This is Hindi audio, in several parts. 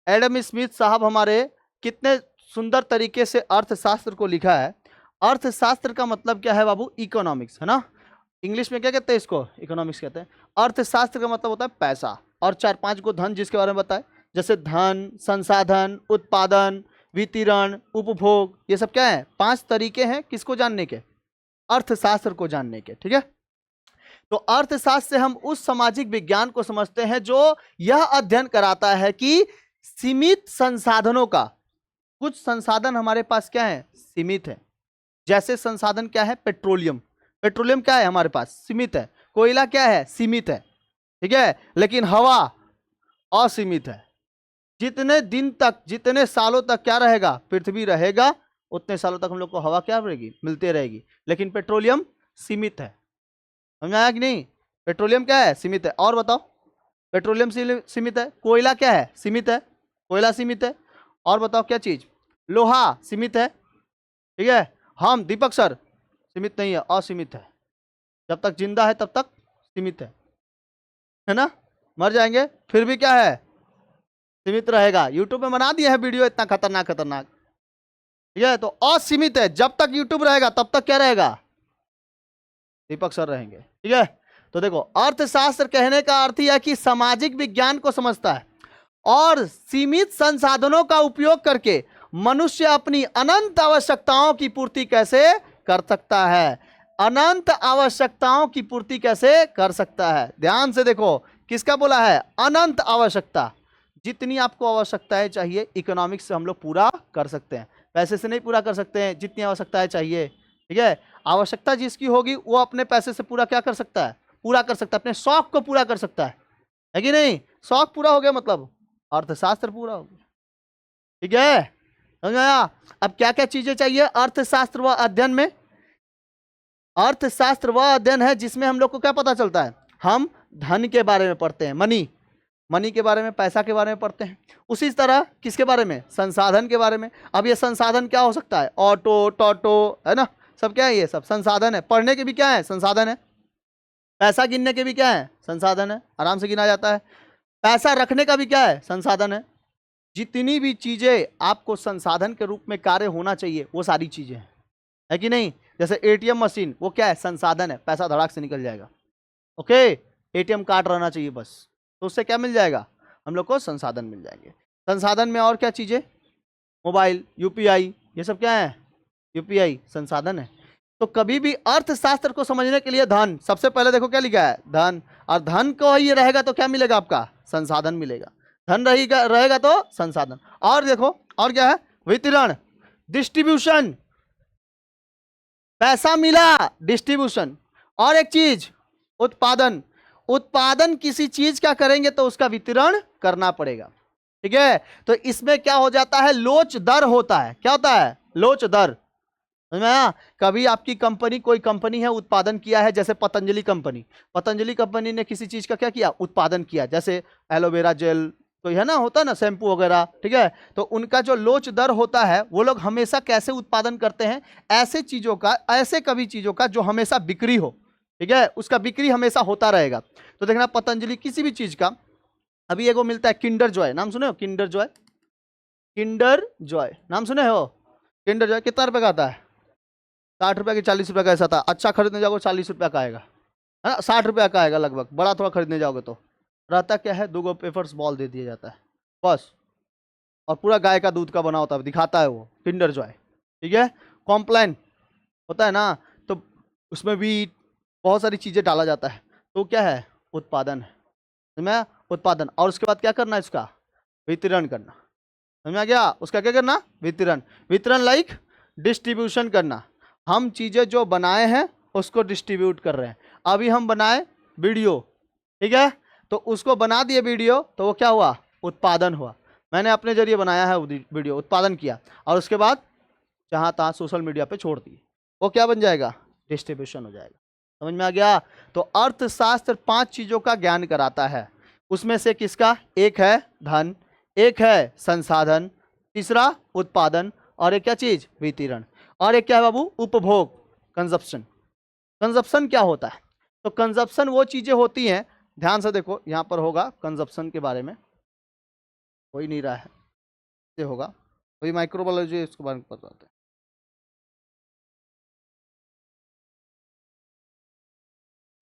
एडम स्मिथ साहब हमारे कितने सुंदर तरीके से अर्थशास्त्र को लिखा है। अर्थशास्त्र का मतलब क्या है बाबू? इकोनॉमिक्स, है ना। इंग्लिश में क्या कहते हैं इसको? इकोनॉमिक्स कहते हैं। अर्थशास्त्र का मतलब होता है पैसा, और 4-5 को धन जिसके बारे में बताए, जैसे धन, संसाधन, उत्पादन, वितरण, उपभोग, ये सब क्या है? 5 तरीके हैं किसको जानने के? अर्थशास्त्र को जानने के, ठीक है। तो अर्थशास्त्र से हम उस सामाजिक विज्ञान को समझते हैं जो यह अध्ययन कराता है कि सीमित संसाधनों का, कुछ संसाधन हमारे पास क्या है? सीमित है। जैसे संसाधन क्या है? पेट्रोलियम। पेट्रोलियम क्या है हमारे पास? सीमित है। कोयला क्या है? सीमित है, ठीक है। लेकिन हवा असीमित है। जितने दिन तक, जितने सालों तक क्या रहेगा? पृथ्वी रहेगा, उतने सालों तक हम लोग को हवा क्या रहेगी? मिलते रहेगी। लेकिन पेट्रोलियम सीमित है। समझ आया कि नहीं? पेट्रोलियम क्या है? सीमित है। और बताओ, पेट्रोलियम सीमित है। कोयला क्या है? सीमित है, कोयला सीमित है। और बताओ क्या चीज? लोहा सीमित है, ठीक है। हम दीपक सर सीमित नहीं है, असीमित है। जब तक जिंदा है तब तक सीमित है ना। मर जाएंगे फिर भी क्या है? सीमित रहेगा। यूट्यूब में बना दिया है वीडियो इतना खतरनाक खतरनाक, ठीक है। तो असीमित है, जब तक यूट्यूब रहेगा तब तक क्या रहेगा? दीपक सर रहेंगे, ठीक है। तो देखो, अर्थशास्त्र कहने का अर्थ यह है कि सामाजिक विज्ञान को समझता है और सीमित संसाधनों का उपयोग करके मनुष्य अपनी अनंत आवश्यकताओं की पूर्ति कैसे कर सकता है। अनंत आवश्यकताओं की पूर्ति कैसे कर सकता है। ध्यान से देखो, किसका बोला है? अनंत आवश्यकता। जितनी आपको आवश्यकताएं चाहिए इकोनॉमिक्स से हम लोग पूरा कर सकते हैं। पैसे से नहीं पूरा कर सकते हैं जितनी आवश्यकताएं चाहिए, ठीक है। आवश्यकता जिसकी होगी वो अपने पैसे से पूरा क्या कर सकता है? पूरा कर सकता है, अपने शौक को पूरा कर सकता है कि नहीं? शौक पूरा हो गया मतलब अर्थशास्त्र पूरा हो गया, ठीक है। समझ आया? अब क्या क्या चीजें चाहिए अर्थशास्त्र व अध्ययन में? अर्थशास्त्र वह अध्ययन है जिसमें हम लोग को क्या पता चलता है? हम धन के बारे में पढ़ते हैं, मनी, मनी के बारे में, पैसा के बारे में पढ़ते हैं। उसी तरह किसके बारे में? संसाधन के बारे में। अब ये संसाधन क्या हो सकता है? ऑटो, टोटो, है ना, सब क्या है? ये सब संसाधन है। पढ़ने के भी क्या है? संसाधन है। पैसा गिनने के भी क्या है? संसाधन है, आराम से गिना जाता है। पैसा रखने का भी क्या है? संसाधन है। जितनी भी चीजें आपको संसाधन के रूप में कार्य होना चाहिए वो सारी चीजें हैं, है कि नहीं। जैसे एटीएम मशीन, वो क्या है? संसाधन है, पैसा धड़ाक से निकल जाएगा। ओके, एटीएम कार्ड रहना चाहिए बस, तो उससे क्या मिल जाएगा? हम लोग को संसाधन मिल जाएंगे। संसाधन में और क्या चीजें? मोबाइल, यूपीआई, ये सब क्या है? यूपीआई संसाधन है। तो कभी भी अर्थशास्त्र को समझने के लिए धन, सबसे पहले देखो क्या लिखा है? धन। और धन को ये रहेगा तो क्या मिलेगा आपका? संसाधन मिलेगा। धन रहेगा तो संसाधन। और देखो और क्या है? वितरण, डिस्ट्रीब्यूशन। पैसा मिला, डिस्ट्रीब्यूशन। और एक चीज, उत्पादन। उत्पादन किसी चीज का करेंगे तो उसका वितरण करना पड़ेगा, ठीक है। तो इसमें क्या हो जाता है? लोच दर होता है। क्या होता है? लोच दर। समझ में आया? कभी आपकी कंपनी, कोई कंपनी है, उत्पादन किया है, जैसे पतंजलि कंपनी। पतंजलि कंपनी ने किसी चीज का क्या किया? उत्पादन किया, जैसे एलोवेरा जेल, तो है ना, होता है ना, शैम्पू वगैरह, ठीक है। तो उनका जो लोच दर होता है, वो लोग हमेशा कैसे उत्पादन करते हैं? ऐसे चीजों का, ऐसे कभी चीजों का जो हमेशा बिक्री हो, ठीक है, उसका बिक्री हमेशा होता रहेगा। तो देखना, पतंजलि किसी भी चीज का, अभी एगो मिलता है किंडर जॉय, नाम सुने हो? किंडर जॉय, किंडर जॉय नाम सुने हो? किंडर जॉय कितना रुपए का आता है? 60 रुपया की 40 रुपया का, ऐसा था। अच्छा खरीदने जाओगे 40 रुपया का आएगा, है ना, 60 रुपया का आएगा लगभग। बड़ा थोड़ा खरीदने जाओगे तो रहता क्या है? 2 पेपर्स बॉल दे दिया जाता है बस, और पूरा गाय का दूध का बना होता है, दिखाता है वो किंडर जॉय, ठीक है। कॉम्प्लान होता है ना, तो उसमें भी बहुत सारी चीजें डाला जाता है, तो क्या है? उत्पादन है। समझ में आया? उत्पादन। और उसके बाद क्या करना है? इसका वितरण करना। समझ में आ गया? उसका क्या करना? वितरण। वितरण लाइक डिस्ट्रीब्यूशन करना। हम चीजें जो बनाए हैं उसको डिस्ट्रीब्यूट कर रहे हैं। अभी हम बनाए वीडियो, ठीक है, तो उसको बना दिए वीडियो, तो वो क्या हुआ? उत्पादन हुआ। मैंने अपने जरिए बनाया है वीडियो, उत्पादन किया, और उसके बाद जहाँ तहाँ सोशल मीडिया पे छोड़ दिए, वो क्या बन जाएगा? डिस्ट्रीब्यूशन हो जाएगा। समझ में आ गया? तो अर्थशास्त्र 5 चीजों का ज्ञान कराता है। उसमें से किसका? एक है धन, एक है संसाधन, तीसरा उत्पादन, और एक क्या चीज? वितरण। और एक क्या है बाबू? उपभोग, कंजप्शन। कंजप्शन क्या होता है? तो कंजप्शन वो चीजें होती हैं, ध्यान से देखो, यहां पर होगा कंजप्शन के बारे में, हो ही नहीं रहा है, से होगा, अभी माइक्रोबायोलॉजी इसके बारे में बताते हैं।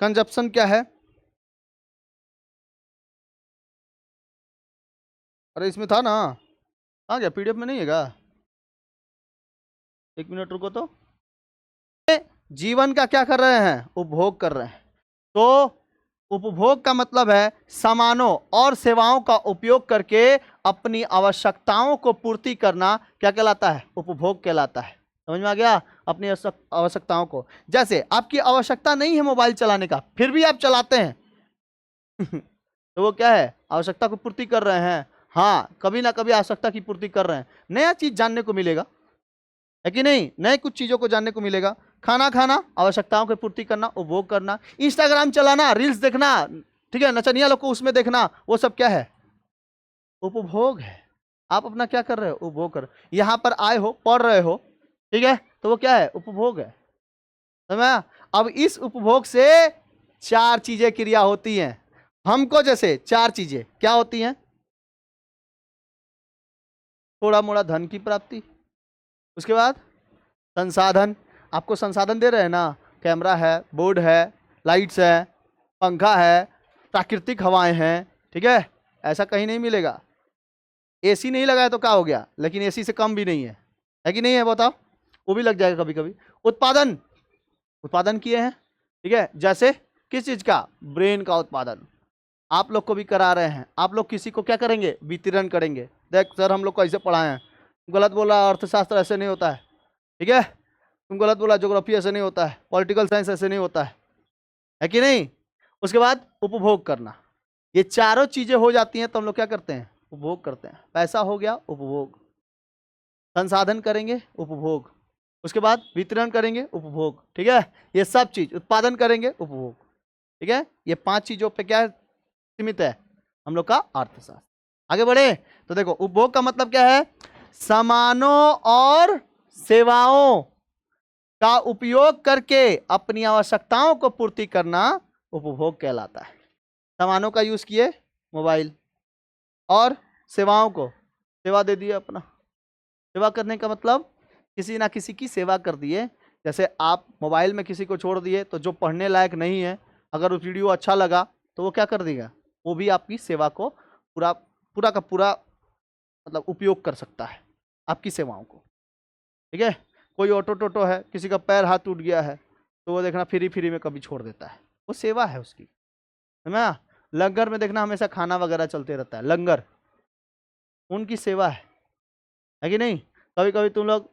कंजप्शन क्या है? अरे इसमें था ना, आ गया पीडीएफ में नहीं है क्या? एक मिनट रुको तो। जीवन का क्या कर रहे हैं? उपभोग कर रहे हैं। तो उपभोग का मतलब है सामानों और सेवाओं का उपयोग करके अपनी आवश्यकताओं को पूर्ति करना क्या कहलाता है? उपभोग कहलाता है। समझ में आ गया? अपनी आवश्यकताओं को, जैसे आपकी आवश्यकता नहीं है मोबाइल चलाने का, फिर भी आप चलाते हैं तो वो क्या है? आवश्यकता को पूर्ति कर रहे हैं। हाँ, कभी ना कभी आवश्यकता की पूर्ति कर रहे हैं, नया चीज जानने को मिलेगा, है कि नहीं? नए कुछ चीजों को जानने को मिलेगा। खाना खाना, आवश्यकताओं की पूर्ति करना, उपभोग करना। इंस्टाग्राम चलाना, रील्स देखना, ठीक है, नचनिया लोग को उसमें देखना, वो सब क्या है? उपभोग है। आप अपना क्या कर रहे हो? उपभोग कर। यहाँ पर आए हो, पढ़ रहे हो, ठीक है, तो वो क्या है? उपभोग है। समझ? अब इस उपभोग से चार चीजें क्रिया होती हैं हमको, जैसे चार चीजें क्या होती हैं? थोड़ा मोड़ा धन की प्राप्ति, उसके बाद संसाधन, आपको संसाधन दे रहे हैं ना, कैमरा है, बोर्ड है, लाइट्स है, पंखा है, प्राकृतिक हवाएं हैं, ठीक है, ऐसा कहीं नहीं मिलेगा। एसी नहीं लगाया तो क्या हो गया, लेकिन एसी से कम भी नहीं है कि नहीं है? बताओ, वो भी लग जाएगा कभी कभी। उत्पादन, उत्पादन किए हैं, ठीक है, जैसे किस चीज का? ब्रेन का उत्पादन आप लोग को भी करा रहे हैं। आप लोग किसी को क्या करेंगे? वितरण करेंगे। देख सर, हम लोग को ऐसे पढ़ाए हैं, गलत बोला, अर्थशास्त्र ऐसे नहीं होता है, ठीक है, तुम गलत बोला, ज्योग्राफी ऐसे नहीं होता है, पॉलिटिकल साइंस ऐसे नहीं होता है कि नहीं? उसके बाद उपभोग करना, ये चारों चीजें हो जाती हैं तो हम लोग क्या करते हैं? उपभोग करते हैं। पैसा हो गया, उपभोग। संसाधन करेंगे, उपभोग। उसके बाद वितरण करेंगे, उपभोग, ठीक है, ये सब चीज उत्पादन करेंगे, उपभोग, ठीक है। ये पांच चीजों पे क्या सीमित है हम लोग का अर्थशास्त्र। आगे बढ़े तो देखो, उपभोग का मतलब क्या है? सामानों और सेवाओं का उपयोग करके अपनी आवश्यकताओं को पूर्ति करना उपभोग कहलाता है। सामानों का यूज किए, मोबाइल, और सेवाओं को सेवा दे दिए अपना। सेवा करने का मतलब किसी ना किसी की सेवा कर दिए। जैसे आप मोबाइल में किसी को छोड़ दिए, तो जो पढ़ने लायक नहीं है, अगर उस वीडियो अच्छा लगा तो वो क्या कर देगा? वो भी आपकी सेवा को पूरा पूरा का पूरा मतलब उपयोग कर सकता है, आपकी सेवाओं को, ठीक है। कोई ऑटो टोटो है, किसी का पैर हाथ टूट गया है, तो वो देखना फ्री फ्री में कभी छोड़ देता है, वो सेवा है उसकी, है ना। लंगर में देखना हमेशा खाना वगैरह चलते रहता है, लंगर उनकी सेवा है कि नहीं? कभी कभी तुम लोग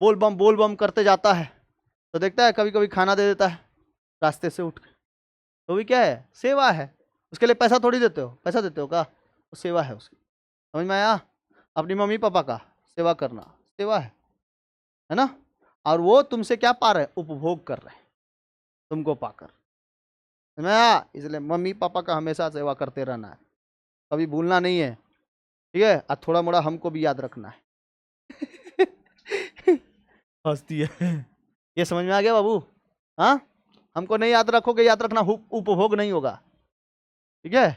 बोल बम करते जाता है, तो देखता है कभी कभी खाना दे देता है रास्ते से उठ के, तो भी क्या है? सेवा है। उसके लिए पैसा थोड़ी देते हो, पैसा देते हो का? वो सेवा है उसकी। समझ में आया? अपनी मम्मी पापा का सेवा करना सेवा है ना। और वो तुमसे क्या पा रहे हैं? उपभोग कर रहे हैं तुमको पाकर। समझ में आया? इसलिए मम्मी पापा का हमेशा सेवा करते रहना है, कभी भूलना नहीं है, ठीक है। और थोड़ा मोड़ा हमको भी याद रखना है हंसती है ये समझ में आ गया बाबू? हाँ, हमको नहीं याद रखोगे, याद रखना उपभोग नहीं होगा, ठीक है।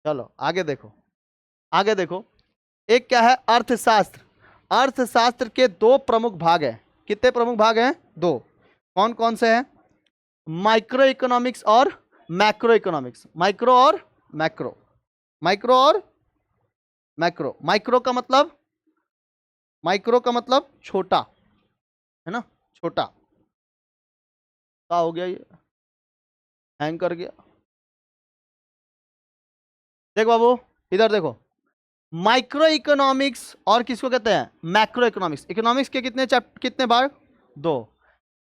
चलो आगे देखो, आगे देखो। एक क्या है? अर्थशास्त्र। अर्थशास्त्र के दो प्रमुख भाग हैं। कितने प्रमुख भाग हैं? दो। कौन कौन से हैं? माइक्रो इकोनॉमिक्स और मैक्रो इकोनॉमिक्स। माइक्रो और मैक्रो, माइक्रो और मैक्रो। माइक्रो का मतलब छोटा, है ना, छोटा। क्या हो गया? ये हैंग कर गया। देखो बाबू, इधर देखो, माइक्रो इकोनॉमिक्स और किसको कहते हैं? Macro economics. इकोनॉमिक्स के कितने भाग? दो,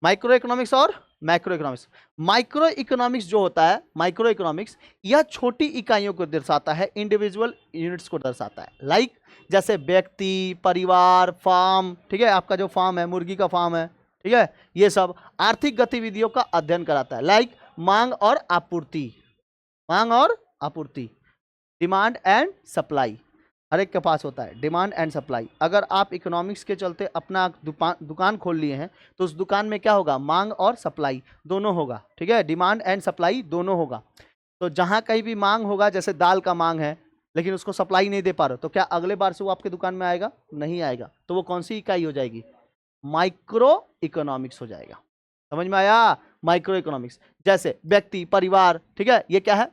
माइक्रो इकोनॉमिक्स और मैक्रो इकोनॉमिक्स। माइक्रो इकोनॉमिक्स जो होता है, माइक्रो इकोनॉमिक्स, यह छोटी इकाइयों को दर्शाता है, इंडिविजुअल यूनिट्स को दर्शाता है। लाइक जैसे व्यक्ति, परिवार, फार्म, ठीक है, आपका जो फार्म है, मुर्गी का फार्म है, ठीक है, ये सब आर्थिक गतिविधियों का अध्ययन कराता है। लाइक मांग और आपूर्ति, मांग और आपूर्ति, डिमांड एंड सप्लाई, हर एक के पास होता है डिमांड एंड सप्लाई। अगर आप इकोनॉमिक्स के चलते अपना दुकान खोल लिए हैं, तो उस दुकान में क्या होगा? मांग और सप्लाई दोनों होगा, ठीक है, डिमांड एंड सप्लाई दोनों होगा। तो जहाँ कहीं भी मांग होगा, जैसे दाल का मांग है, लेकिन उसको सप्लाई नहीं दे पा रहे हो, तो क्या अगले बार से वो आपके दुकान में आएगा? नहीं आएगा। तो वो कौन सी इकाई हो जाएगी? माइक्रो इकोनॉमिक्स हो जाएगा। समझ में आया? Micro economics. जैसे व्यक्ति, परिवार, ठीक है, ये क्या है?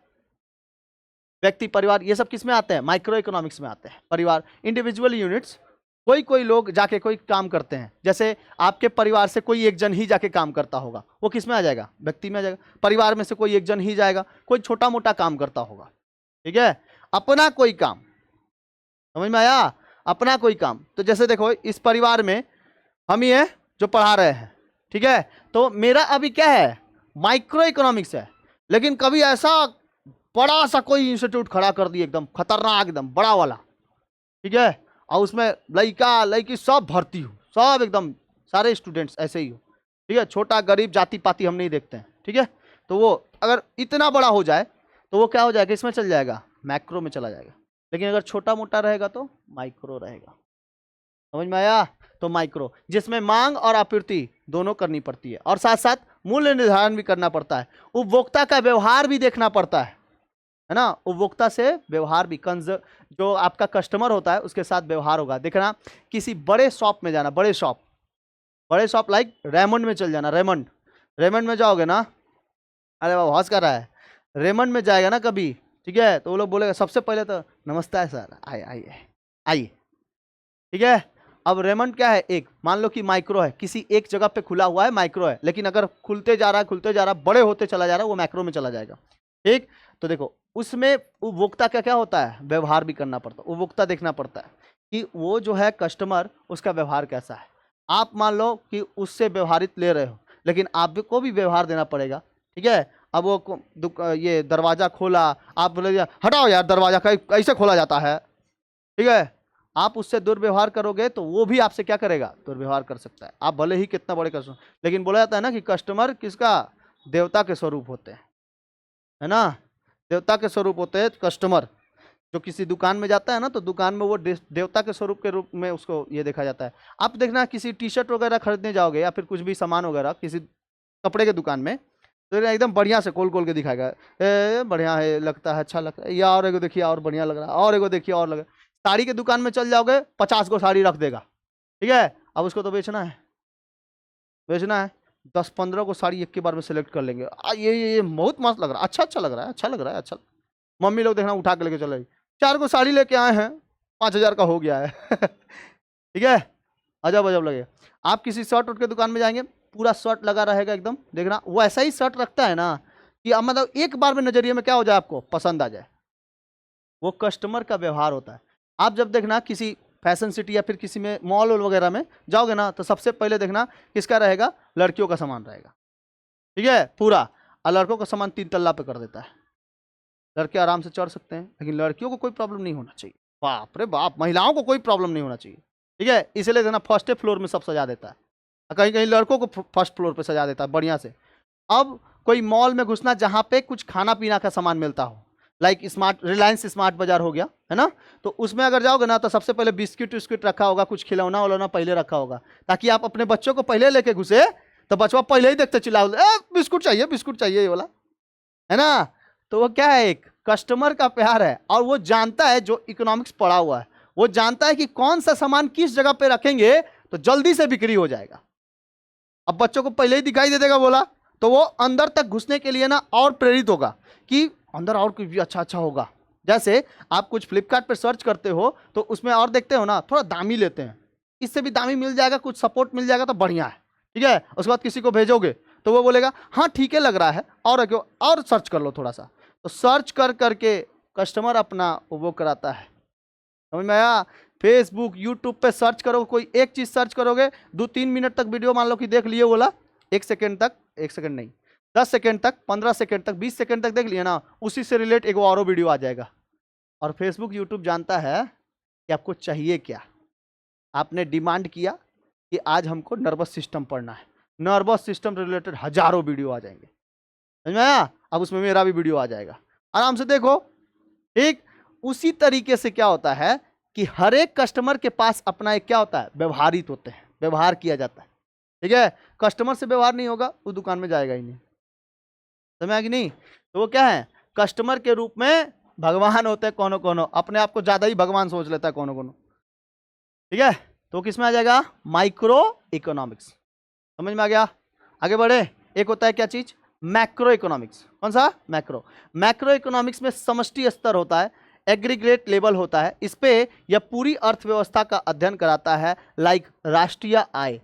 व्यक्ति, परिवार, ये सब किस में आते हैं? माइक्रो इकोनॉमिक्स में आते हैं। परिवार, इंडिविजुअल यूनिट्स, कोई कोई लोग जाके कोई काम करते हैं, जैसे आपके परिवार से कोई एक जन ही जाके काम करता होगा, वो किस में आ जाएगा? व्यक्ति में आ जाएगा। परिवार में से कोई एक जन ही जाएगा, कोई छोटा मोटा काम करता होगा, ठीक है, अपना कोई काम। समझ में आया? अपना कोई काम। तो जैसे देखो, इस परिवार में हम ही है जो पढ़ा रहे हैं, ठीक है, तो मेरा अभी क्या है? माइक्रो इकोनॉमिक्स है। लेकिन कभी ऐसा बड़ा सा कोई इंस्टीट्यूट खड़ा कर दिए, एकदम खतरनाक, एकदम बड़ा वाला, ठीक है, और उसमें लड़का लड़की सब भर्ती हो, सब एकदम सारे स्टूडेंट्स ऐसे ही हो, ठीक है, छोटा गरीब जाति पाति हम नहीं देखते हैं, ठीक है। तो वो अगर इतना बड़ा हो जाए तो वो क्या हो जाएगा? इसमें चल जाएगा, मैक्रो में चला जाएगा। लेकिन अगर छोटा मोटा रहेगा तो माइक्रो रहेगा। समझ में आया? तो माइक्रो, जिसमें मांग और आपूर्ति दोनों करनी पड़ती है, और साथ साथ मूल्य निर्धारण भी करना पड़ता है, उपभोक्ता का व्यवहार भी देखना पड़ता है ना। उपभोक्ता से व्यवहार भी, जो आपका कस्टमर होता है उसके साथ व्यवहार होगा। देखना, किसी बड़े शॉप में जाना, बड़े शॉप लाइक रेमंड में चल जाना। रेमंड में जाओगे ना, अरे बाबा हंस कर रहा है, रेमंड में जाएगा ना कभी, ठीक है, तो वो लोग बोलेगा सबसे पहले तो नमस्ते सर, आइए, ठीक है। अब रेमंड क्या है? एक, मान लो कि माइक्रो है, किसी एक जगह पे खुला हुआ है, माइक्रो है, लेकिन अगर खुलते जा रहा है, बड़े होते चला जा रहा है, वो मैक्रो में चला जाएगा, ठीक। तो देखो, उसमें उपभोक्ता का क्या होता है? व्यवहार भी करना पड़ता है। उपभोक्ता देखना पड़ता है कि वो जो है कस्टमर, उसका व्यवहार कैसा है। आप मान लो कि उससे व्यवहारित ले रहे हो, लेकिन आपको भी व्यवहार देना पड़ेगा, ठीक है। अब वो ये दरवाजा खोला, आप बोले हटाओ यार, दरवाजा कैसे खोला जाता है, ठीक है, आप उससे दुर्व्यवहार करोगे तो वो भी आपसे क्या करेगा? दुर्व्यवहार कर सकता है। आप भले ही कितना बड़े कस्टमर, लेकिन बोला जाता है ना कि कस्टमर किसका? देवता के स्वरूप होते हैं, है ना। देवता के स्वरूप होते हैं कस्टमर। जो किसी दुकान में जाता है ना, तो दुकान में वो देवता के स्वरूप के रूप में उसको ये देखा जाता है। आप देखना, किसी टी शर्ट वगैरह खरीदने जाओगे या फिर कुछ भी सामान वगैरह किसी कपड़े के दुकान में, तो एकदम बढ़िया से खोल के दिखाएगा, बढ़िया है, लगता है, अच्छा लगता है, या और एगो देखिए और बढ़िया लग रहा है, और एगो देखिए और लग रहा है। साड़ी के दुकान में चल जाओगे, 50 को साड़ी रख देगा, ठीक है। अब उसको तो बेचना है, 10-15 को साड़ी एक के बार में सेलेक्ट कर लेंगे। ये बहुत मस्त लग रहा है, अच्छा लग रहा है, अच्छा। मम्मी लोग देखना उठा के लेके चल रही, 4 को साड़ी लेके आए हैं, 5,000 का हो गया है ठीक है, अजब लगेगा। आप किसी शर्ट के दुकान में जाएंगे, पूरा शर्ट लगा रहेगा एकदम, देखना वो ऐसा ही शर्ट रखता है ना कि मतलब एक बार में नजरिए में क्या हो जाए, आपको पसंद आ जाए। वो कस्टमर का व्यवहार होता है। आप जब देखना किसी फैशन सिटी या फिर किसी में मॉल वगैरह में जाओगे ना, तो सबसे पहले देखना किसका रहेगा? लड़कियों का सामान रहेगा, ठीक है, पूरा। और लड़कों का सामान 3 तल्ला पे कर देता है। लड़के आराम से चढ़ सकते हैं, लेकिन लड़कियों को कोई प्रॉब्लम नहीं होना चाहिए। बाप रे बाप, महिलाओं को कोई प्रॉब्लम नहीं होना चाहिए, ठीक है। इसलिए देखना फर्स्ट फ्लोर में सब सजा देता है, कहीं कहीं लड़कों को फर्स्ट फ्लोर पे सजा देता है बढ़िया से। अब कोई मॉल में घुसना जहाँ पे कुछ खाना पीना का सामान मिलता हो, लाइक रिलायंस स्मार्ट बाजार हो गया, है ना, तो उसमें अगर जाओगे ना, तो सबसे पहले बिस्किट विस्किट रखा होगा, कुछ खिलौना उलौना पहले रखा होगा, ताकि आप अपने बच्चों को पहले लेके घुसे तो बचवा पहले ही देखते चिल्लाओ, बिस्कुट चाहिए ये वाला, है ना। तो वो क्या है? एक कस्टमर का प्यार है, और वो जानता है, जो इकोनॉमिक्स पढ़ा हुआ है, वो जानता है कि कौन सा सामान किस जगह पे रखेंगे तो जल्दी से बिक्री हो जाएगा। अब बच्चों को पहले ही दिखाई दे देगा बोला, तो वो अंदर तक घुसने के लिए ना और प्रेरित होगा कि अंदर और कुछ भी अच्छा होगा। जैसे आप कुछ फ्लिपकार्ट पर सर्च करते हो, तो उसमें और देखते हो ना, थोड़ा दामी लेते हैं, इससे भी दामी मिल जाएगा, कुछ सपोर्ट मिल जाएगा तो बढ़िया है, ठीक है। उसके बाद किसी को भेजोगे तो वो बोलेगा हाँ ठीक है, लग रहा है, और सर्च कर लो थोड़ा सा। तो सर्च करके कस्टमर अपना वो कराता है। समझ में आया? फेसबुक यूट्यूब पे सर्च करो, कोई एक चीज सर्च करोगे, 2-3 मिनट तक वीडियो मान लो कि देख लिए, बोला 1 सेकंड तक, 1 सेकंड नहीं, 10 सेकंड तक, 15 सेकंड तक, 20 सेकंड तक देख लिया ना, उसी से रिलेट एक और वीडियो आ जाएगा। और फेसबुक यूट्यूब जानता है कि आपको चाहिए क्या। आपने डिमांड किया कि आज हमको नर्वस सिस्टम पढ़ना है, नर्वस सिस्टम रिलेटेड हजारों वीडियो आ जाएंगे। समझ में आया? अब उसमें मेरा भी वीडियो आ जाएगा, आराम से देखो, ठीक। उसी तरीके से क्या होता है कि हर एक कस्टमर के पास अपना एक क्या होता है? व्यवहारित होते हैं, व्यवहार किया जाता है, ठीक है। कस्टमर से व्यवहार नहीं होगा, वो दुकान में जाएगा ही नहीं। समझ आया कि नहीं? तो वो क्या है? कस्टमर के रूप में भगवान होते हैं कोनो कोनो, अपने आप को ज्यादा ही भगवान सोच लेता है कोनो कोनो, ठीक है। तो किस में आ जाएगा, माइक्रो इकोनॉमिक्स। समझ में आ गया, आगे बढ़े। एक होता है क्या चीज, मैक्रो इकोनॉमिक्स। कौन सा, मैक्रो। मैक्रो इकोनॉमिक्स में समष्टि स्तर होता है, एग्रीगेट लेवल होता है, इस पे यह पूरी अर्थव्यवस्था का अध्ययन कराता है, लाइक राष्ट्रीय आय,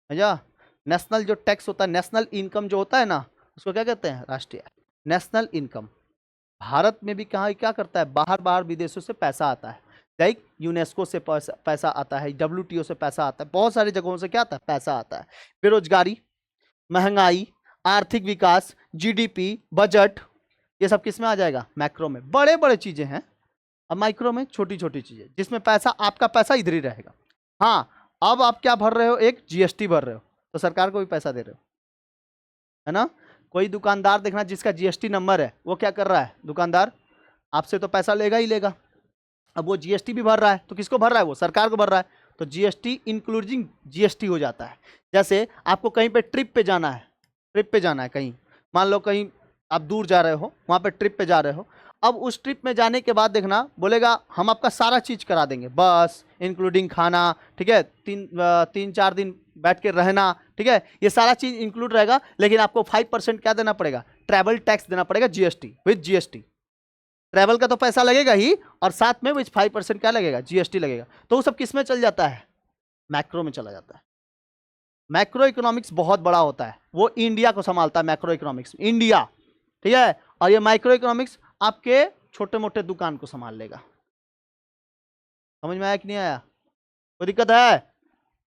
समझा। नेशनल जो टैक्स होता है, नेशनल इनकम जो होता है ना, उसको क्या कहते हैं, राष्ट्रीय आय, नेशनल इनकम। भारत में भी कहाँ क्या करता है, बाहर बाहर विदेशों से पैसा आता है, लाइक यूनेस्को से पैसा आता है, WTO से पैसा आता है, बहुत सारी जगहों से क्या आता है, पैसा आता है। बेरोजगारी, महंगाई, आर्थिक विकास, GDP, बजट, ये सब किस में आ जाएगा, मैक्रो में। बड़े बड़े चीजें हैं। अब माइक्रो में छोटी छोटी चीजें, जिसमें पैसा, आपका पैसा इधर ही रहेगा। हाँ, अब आप क्या भर रहे हो, एक GST भर रहे हो, तो सरकार को भी पैसा दे रहे हो, है ना। कोई दुकानदार देखना जिसका GST नंबर है, वो क्या कर रहा है, दुकानदार आपसे तो पैसा लेगा ही लेगा। अब वो GST भी भर रहा है, तो किसको भर रहा है, वो सरकार को भर रहा है, तो GST इंक्लूडिंग GST हो जाता है। जैसे आपको कहीं पे ट्रिप पे जाना है, ट्रिप पे जाना है कहीं, मान लो कहीं आप दूर जा रहे हो, वहाँ पे ट्रिप पे जा रहे हो। अब उस ट्रिप में जाने के बाद देखना, बोलेगा हम आपका सारा चीज़ करा देंगे, बस इंक्लूडिंग खाना, ठीक है, 3-4 दिन बैठ के रहना, ठीक है, ये सारा चीज़ इंक्लूड रहेगा, लेकिन आपको 5% क्या देना पड़ेगा, ट्रैवल टैक्स देना पड़ेगा, GST विद GST। ट्रैवल का तो पैसा लगेगा ही, और साथ में विद 5% क्या लगेगा, GST लगेगा। तो वो सब किस में चल जाता है, मैक्रो में चला जाता है। मैक्रो इकोनॉमिक्स बहुत बड़ा होता है, वो इंडिया को संभालता है, मैक्रो इकोनॉमिक्स इंडिया, ठीक है। और ये माइक्रो इकोनॉमिक्स आपके छोटे मोटे दुकान को संभाल लेगा। समझ में आया कि नहीं आया, कोई दिक्कत है।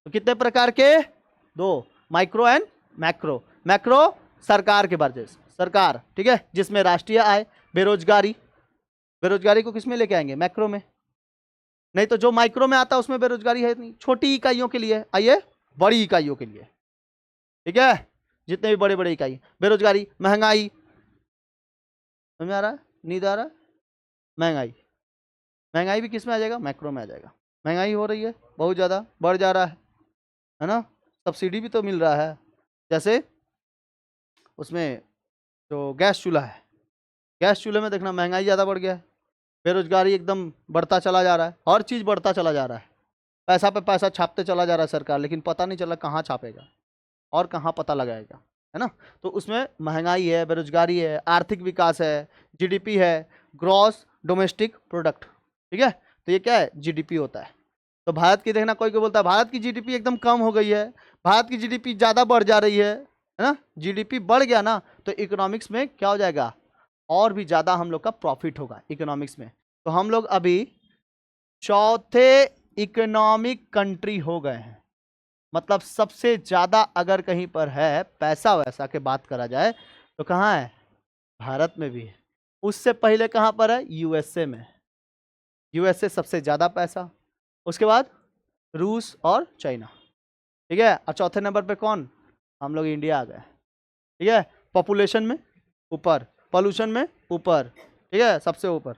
तो कितने प्रकार के, दो, माइक्रो एंड मैक्रो। मैक्रो सरकार के बारे, सरकार, ठीक है, जिसमें राष्ट्रीय आय, बेरोजगारी, बेरोजगारी को किस में लेके आएंगे, मैक्रो में। नहीं तो जो माइक्रो में आता है उसमें बेरोजगारी है नहीं, छोटी इकाइयों के लिए, आइए बड़ी इकाइयों के लिए, ठीक है, जितने भी बड़े बड़े इकाई, बेरोजगारी, महंगाई, समझ में आ रहा है, नींद आ रहा है, महंगाई, महंगाई भी किस में आ जाएगा, मैक्रो में आ जाएगा। महंगाई हो रही है बहुत ज़्यादा, बढ़ जा रहा है ना, सब्सिडी भी तो मिल रहा है, जैसे उसमें जो गैस चूल्हा है, गैस चूल्हे में देखना महंगाई ज़्यादा बढ़ गया है, बेरोजगारी एकदम बढ़ता चला जा रहा है, हर चीज़ बढ़ता चला जा रहा है, पैसा पे पैसा छापते चला जा रहा है सरकार, लेकिन पता नहीं चला कहाँ छापेगा और कहाँ पता लगाएगा, है ना। तो उसमें महंगाई है, बेरोजगारी है, आर्थिक विकास है, GDP है, ग्रॉस डोमेस्टिक प्रोडक्ट, ठीक है। तो ये क्या है, GDP होता है। तो भारत की देखना, कोई बोलता है भारत की GDP एकदम कम हो गई है, भारत की GDP ज़्यादा बढ़ जा रही है ना। GDP बढ़ गया ना, तो इकोनॉमिक्स में क्या हो जाएगा, और भी ज़्यादा हम लोग का प्रॉफिट होगा इकोनॉमिक्स में। तो हम लोग अभी चौथे इकोनॉमिक कंट्री हो गए हैं, मतलब सबसे ज़्यादा अगर कहीं पर है पैसा वैसा के बात करा जाए तो कहाँ है, भारत में भी है। उससे पहले कहाँ पर है, USA में, USA सबसे ज़्यादा पैसा, उसके बाद रूस और चाइना, ठीक है। और चौथे नंबर पे कौन, हम लोग इंडिया आ गए, ठीक है। पॉपुलेशन में ऊपर, पॉल्यूशन में ऊपर, ठीक है, सबसे ऊपर,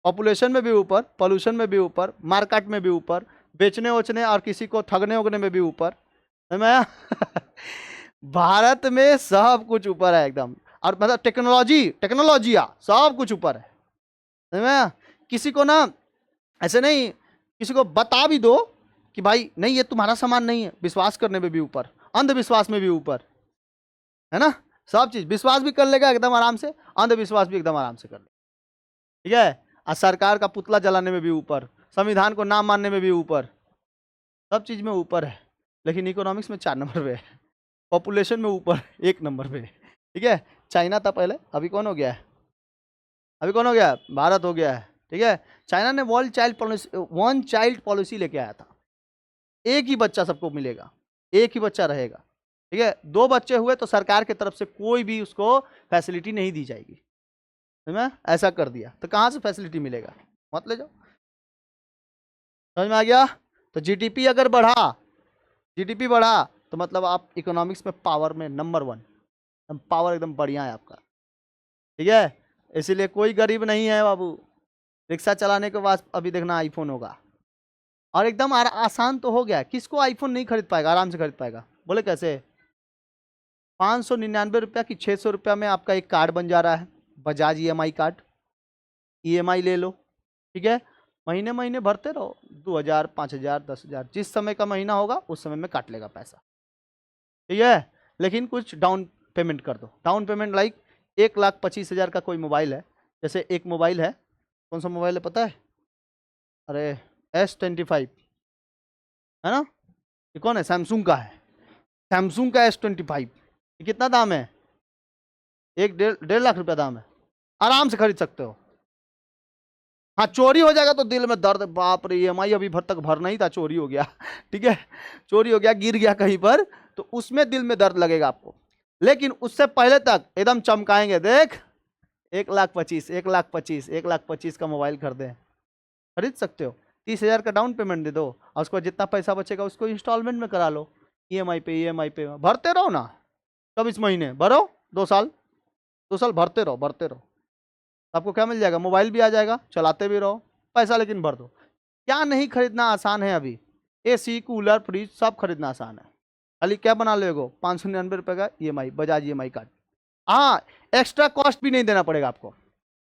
पॉपुलेशन में भी ऊपर, पॉल्यूशन में भी ऊपर, मार्केट में भी ऊपर, बेचने वोचने और किसी को ठगने उगने में भी ऊपर, समझ में आया? भारत में सब कुछ ऊपर है एकदम, और मतलब टेक्नोलॉजिया सब कुछ ऊपर है, समझ में आया? किसी को ना ऐसे नहीं, किसी को बता भी दो कि भाई नहीं ये तुम्हारा सामान नहीं है, विश्वास करने में भी ऊपर, अंधविश्वास में भी ऊपर, है ना। सब चीज विश्वास भी कर लेगा एकदम आराम से, अंधविश्वास भी एकदम आराम से कर लेगा, ठीक है। और सरकार का पुतला जलाने में भी ऊपर, संविधान को ना मानने में भी ऊपर, सब चीज में ऊपर है। लेकिन इकोनॉमिक्स में 4 नंबर पे है, पॉपुलेशन में ऊपर 1 नंबर पे, ठीक है। चाइना था पहले, अभी कौन हो गया है, अभी कौन हो गया, भारत हो गया है, ठीक है। चाइना ने वन चाइल्ड पॉलिसी लेके आया था, एक ही बच्चा सबको मिलेगा, एक ही बच्चा रहेगा, ठीक है। 2 बच्चे हुए तो सरकार की तरफ से कोई भी उसको फैसिलिटी नहीं दी जाएगी, समझ में, ऐसा कर दिया। तो कहाँ से फैसिलिटी मिलेगा, मत ले जाओ, समझ में आ गया। तो GDP अगर बढ़ा, GDP बढ़ा तो मतलब आप इकोनॉमिक्स में पावर में नंबर 1, पावर एकदम बढ़िया है आपका, ठीक है। इसीलिए कोई गरीब नहीं है बाबू, रिक्शा चलाने के बाद अभी देखना आईफोन होगा, और एकदम आसान तो हो गया, किसको आईफोन नहीं खरीद पाएगा, आराम से खरीद पाएगा, बोले कैसे। 599 रुपया की 600 रुपया में आपका एक कार्ड बन जा रहा है, बजाज EMI कार्ड, ईएमआई ले लो, ठीक है, महीने महीने भरते रहो, 2,000, 5,000, 10,000, जिस समय का महीना होगा उस समय में काट लेगा पैसा, ठीक है। लेकिन कुछ डाउन पेमेंट कर दो, डाउन पेमेंट लाइक 1,25,000 का कोई मोबाइल है, जैसे एक मोबाइल है, कौन सा मोबाइल है पता है? अरे S25 है ना, ये कौन है? सैमसंग का है, सैमसंग का S25, ये कितना दाम है? 1-1.5 लाख रुपया दाम है, आराम से खरीद सकते हो। हाँ चोरी हो जाएगा तो दिल में दर्द, बाप रे EMI अभी भर तक भरना ही था, चोरी हो गया ठीक है, चोरी हो गया, गिर गया कहीं पर, तो उसमें दिल में दर्द लगेगा आपको। लेकिन उससे पहले तक एकदम चमकाएंगे, देख 1,25,000, 1,25,000, 1,25,000 का मोबाइल खरीदे, खरीद सकते हो। 30,000 का डाउन पेमेंट दे दो और उसको जितना पैसा बचेगा उसको इंस्टॉलमेंट में करा लो, EMI पे भरते रहो ना, 24 महीने भरो, 2 साल, 2 साल भरते रहो, भरते रहो, आपको क्या मिल जाएगा? मोबाइल भी आ जाएगा, चलाते भी रहो, पैसा लेकिन भर दो। क्या नहीं खरीदना आसान है अभी? AC, कूलर, फ्रिज सब खरीदना आसान है, खाली क्या बना लोगे? 599 रुपये का EMI, बजाज EMI कार्ड। हाँ, एक्स्ट्रा कॉस्ट भी नहीं देना पड़ेगा आपको,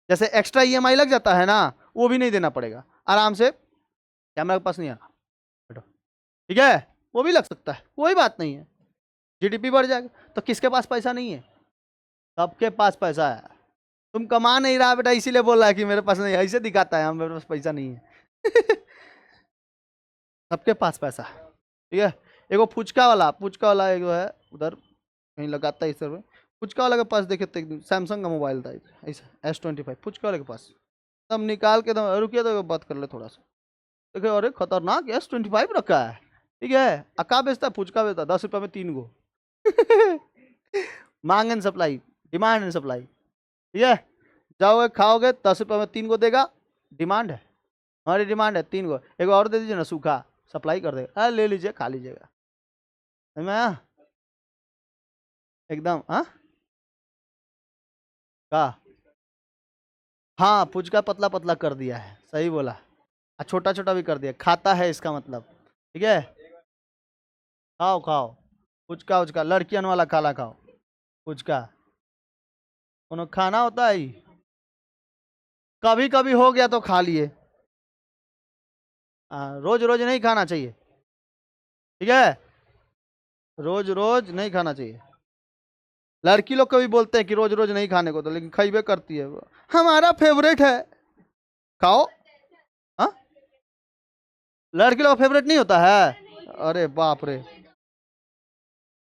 जैसे एक्स्ट्रा EMI लग जाता है ना, वो भी नहीं देना पड़ेगा, आराम से, कैमरा के पास नहीं आना, बैठो, ठीक है, वो भी लग सकता है, कोई बात नहीं है, GDP बढ़ जाएगा। तो किसके पास पैसा नहीं है? सबके पास पैसा है, तुम कमा नहीं रहा बेटा, इसीलिए बोल रहा है कि मेरे पास नहीं है, ऐसे दिखाता है हम मेरे पास पैसा नहीं है सबके पास पैसा, ठीक है। एगो फुचका वाला एगो है उधर कहीं लगाता है इस तरह, फुचका वाला के पास देखे तो एकदम सैमसंग का मोबाइल था ऐसा S25, फुचका वाले के पास, तब निकाल के दम, रुकिए तो बात कर ले थोड़ा सा, देखो अरे खतरनाक S25 रखा है, ठीक है। अका बेचता है, फुचका बेचता है, 10 रुपये में 3 गो मांग and supply, demand and supply, ठीक है। जाओगे खाओगे, 10 रुपये में 3 गो देगा, डिमांड है, हमारी डिमांड है 3 गो, एक और दे दीजिए ना सूखा, सप्लाई कर देगा, अरे ले लीजिए खा लीजिएगा, समझ में आया? एकदम हाँ, का हाँ फुचका पतला पतला कर दिया है, सही बोला, छोटा छोटा भी कर दिया, खाता है इसका मतलब, ठीक है। खाओ खाओ, फुचका उचका लड़कियन वाला खाना खाओ, फुचका कोनो खाना होता है ही, कभी कभी हो गया तो खा लिए, रोज रोज नहीं खाना चाहिए, ठीक है, रोज रोज नहीं खाना चाहिए। लड़की लोग कभी बोलते हैं कि रोज रोज नहीं खाने को, तो लेकिन खइबे करती है, हमारा फेवरेट है, खाओ। हाँ, लड़की लोग फेवरेट नहीं होता है, अरे बाप रे,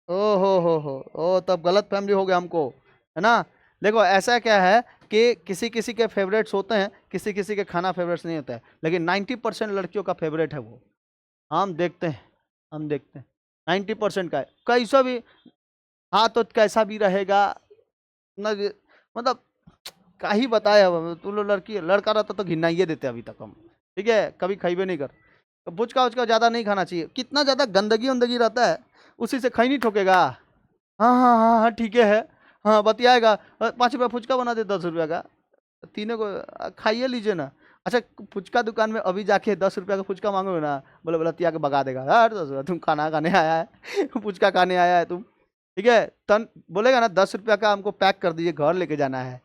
ओ हो, ओ तब गलत फैमिली हो गया हमको, है ना। देखो ऐसा क्या है कि किसी किसी के फेवरेट्स होते हैं, किसी किसी के खाना फेवरेट्स नहीं होता है, लेकिन 90% लड़कियों का फेवरेट है वो, हम देखते हैं, हम देखते हैं 90% का है, कैसा भी, हाँ तो कैसा भी रहेगा ना, मतलब का ही बताए, अब तुम लोग लड़की लड़का रहता तो घिना ही देते अभी तक हम, ठीक है, कभी खाइबे नहीं कर, तो भुचका उचका ज़्यादा नहीं खाना चाहिए, कितना ज़्यादा गंदगी उंदगी रहता है, उसी से खैनी ठोकेगा। हाँ हाँ हाँ हाँ ठीक है, हाँ बतियाएगा, 5 रुपया फुचका बना दे, 10 रुपया का, तीनों को खाइए लीजिए ना। अच्छा, फुचका दुकान में अभी जाके 10 रुपया का फुचका मांगोगे ना, बोले बोला तिया के भगा देगा, यार 10 रुपया तुम खाना खाने आया है फुचका खाने आया है तुम, ठीक है। तन बोलेगा ना 10 रुपया का हमको पैक कर दीजिए, घर लेके जाना है,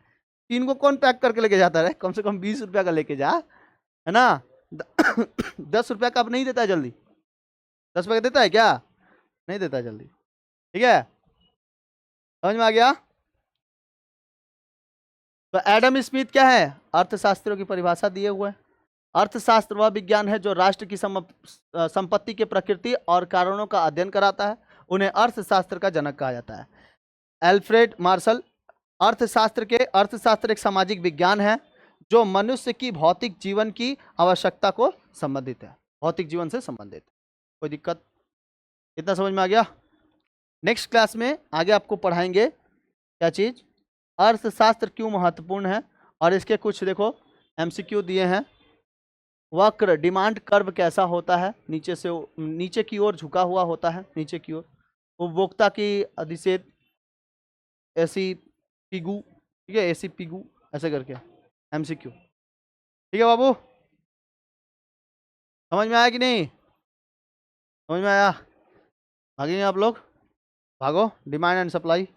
3 को कौन पैक करके लेके जाता है, कम से कम 20 रुपया का लेके जा, है ना 10 रुपया का अब नहीं देता है जल्दी, 10 रुपया का देता है क्या? नहीं देता है जल्दी, ठीक है, समझ में आ गया। तो एडम स्मिथ क्या है? अर्थशास्त्रियों की परिभाषा दिए हुए हैं। अर्थशास्त्र वह विज्ञान है जो राष्ट्र की संपत्ति के प्रकृति और कारणों का अध्ययन कराता है, उन्हें अर्थशास्त्र का जनक कहा जाता है। एल्फ्रेड मार्शल, अर्थशास्त्र एक सामाजिक विज्ञान है जो मनुष्य की भौतिक जीवन की आवश्यकता को संबंधित है, भौतिक जीवन से संबंधित, कोई दिक्कत? इतना समझ में आ गया? नेक्स्ट क्लास में आगे आपको पढ़ाएंगे क्या चीज़, अर्थशास्त्र क्यों महत्वपूर्ण है, और इसके कुछ देखो MCQ दिए हैं। वक्र डिमांड कर्व कैसा होता है, नीचे से नीचे की ओर झुका हुआ होता है, नीचे की ओर। उपभोक्ता की अधिशेष ऐसी पिगू, ठीक है, ऐसी पिगू ऐसे करके MCQ, ठीक है बाबू, समझ में आया कि नहीं? समझ में आया? भागेंगे आप लोग, भागो, डिमांड एंड सप्लाई।